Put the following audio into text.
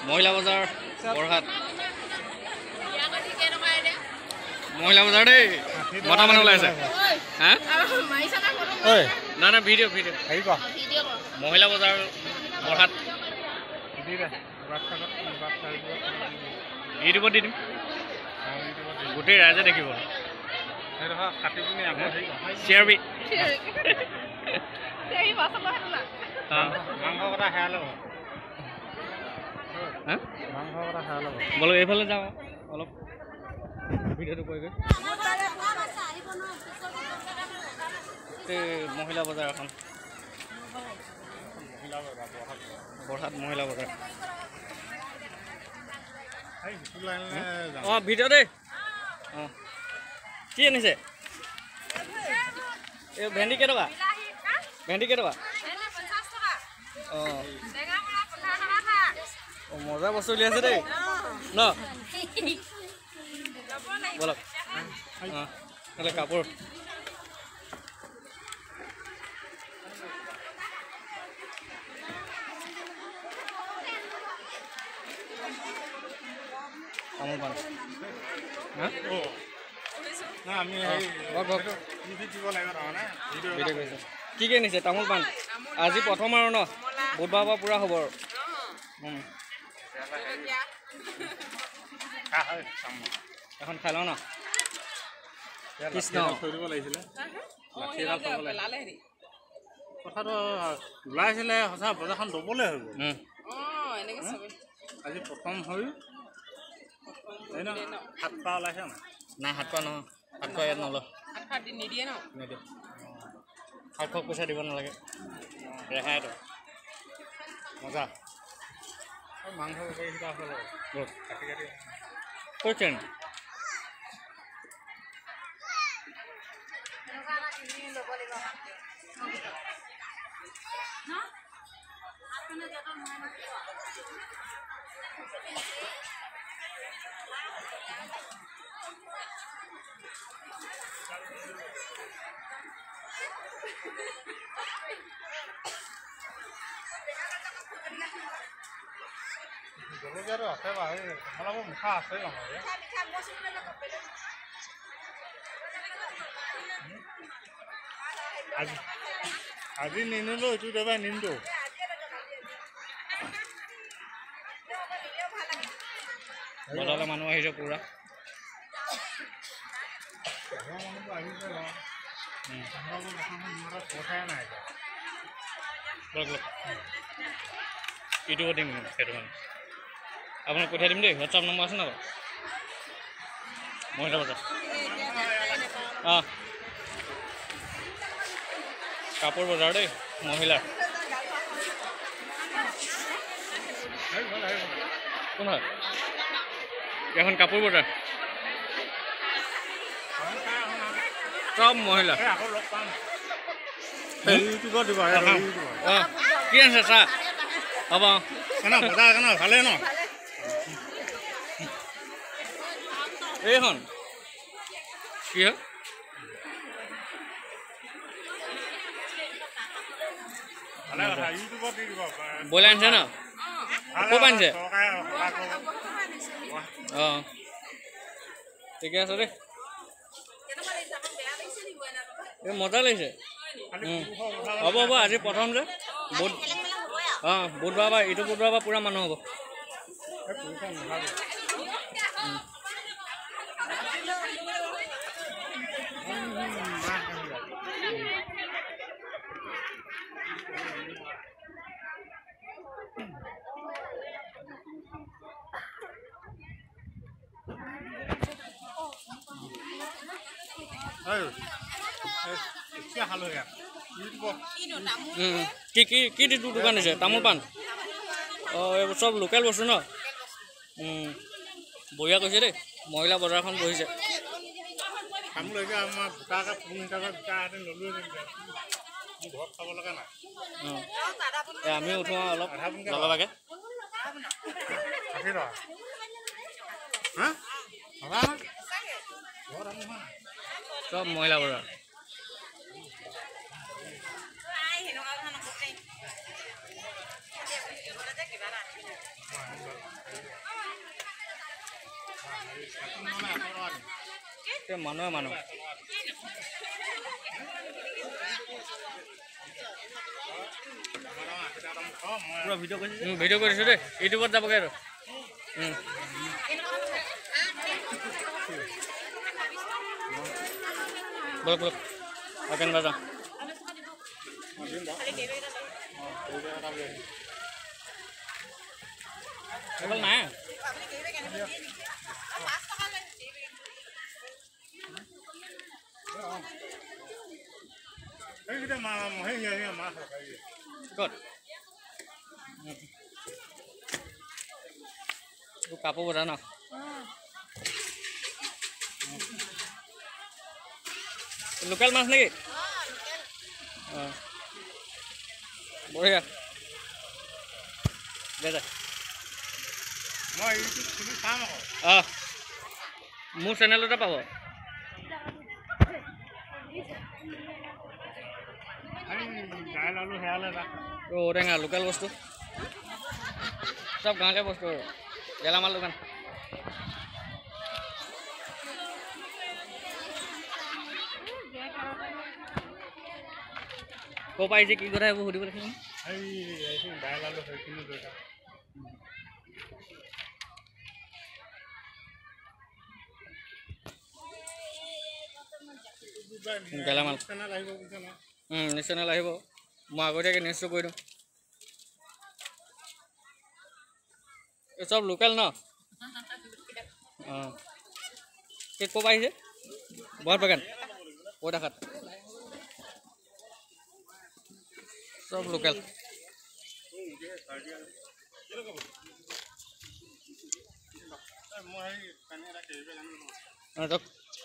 মহিলা বজাৰ বৰহাট মহিলা বজাৰ দেই মতা মানুহ ওলাইছে হা না ভিডিঅ' মহিলা বজাৰ বৰহাট ইউটিউবত দি দিম গোটেই ৰাইজে দেখিব শ্বেয়াৰবি বলো এইফালে যাওঁ অলপ ভিডিঅ'টো কৰি মহিলা বজাৰ এখন বৰহাট মহিলা বজাৰ অঁ ভিডিঅ' দেই অঁ কি আনিছে এই ভেন্দি কেইটকা অঁ মজা বস্তু উলিয়াইছে দেই ন বলক অঁ তাহলে কাপোৰ তামোল পাণ কি কি নিছে তামোল পাণ আজি প্ৰথম আৰু ন বুধবাৰৰ পৰা পূৰা হ'ব আৰু এখন খাই লওঁ ন কৃষ্ণ কথাটো ওলাইছিলে সঁচা বজাৰখন ল'বলৈ হৈ গ'ল আজি প্ৰথম হৈ হাত পা ওলাইছে নাই হাত পা নহয় হাত পা ইয়াত নলয় নিদিয়ে সাতশ পইচা দিব নালাগে ৰেহাইটো মজা মাংস কিবা আছে কাটি কাটি কৈছে জলকীয়াটো আছে বাৰু অলপ মিঠা আছে আজি নিনিলো এইটো এবাৰ নিমটো বজাৰলৈ মানুহ আহিছে পুৰা পইচাই নাই ইউটিউবত দিম সেইটো মানে আপোনাক পঠিয়াই দিম দেই হোৱাটছআপ নম্বৰ আছে ন বাৰু মহিলা বজাৰ অঁ কাপোৰ বজাৰ দেই মহিলাৰ কোন হয় এখন কাপোৰ বজাৰ সব মহিলা অঁ কি আছে চাহ হ'ব ভালে ন এইখন কি হয় ব্ৰইলাৰ আনিছে ন ক'ৰ পৰা আনিছে অঁ ঠিকে আছে দেই এই মজা লাগিছে হ'ব আজি প্ৰথম যে অঁ বুধবাৰ পৰা ইটো বুধবাৰ পৰা পূৰা মানুহ হ'ব কি কি কি দোকান দিছে তামোল পাণ অঁ এইবোৰ চব লোকেল বস্তু ন বঢ়িয়া কৈছে দেই মহিলা বজাৰখন বহিছে আমি উঠোঁ অলপ লগে সব মহিলা বজাৰ মানুহে মানুহ ভিডিঅ' কৰিছোঁ দেই ইউটিউবত যাবগৈ আৰু বলক বলক কেনেবা যাওঁ এইফালে নাই ক'ত কাপোৰ বজা ন লোকেল মাছ নেকি অঁ বঢ়িয়া দে দে অঁ মোৰ চেনেলতে পাব ঔটেঙা লোকেল বস্তু চব গাঁৱলীয়া বস্তু আৰু গেলামাল দোকান ক'ৰ পৰা আহিছে কি কথা এইবোৰ সুধিব লাগিছিল গেলামাল নিউজ চেনেল আহিব মই আগতীয়াকৈ নিউজটো কৰি দিওঁ এই চব লোকেল ন অঁ এই ক'ৰ পৰা আহিছে বহত বাগান পইতাখাত চব লোকেল অঁ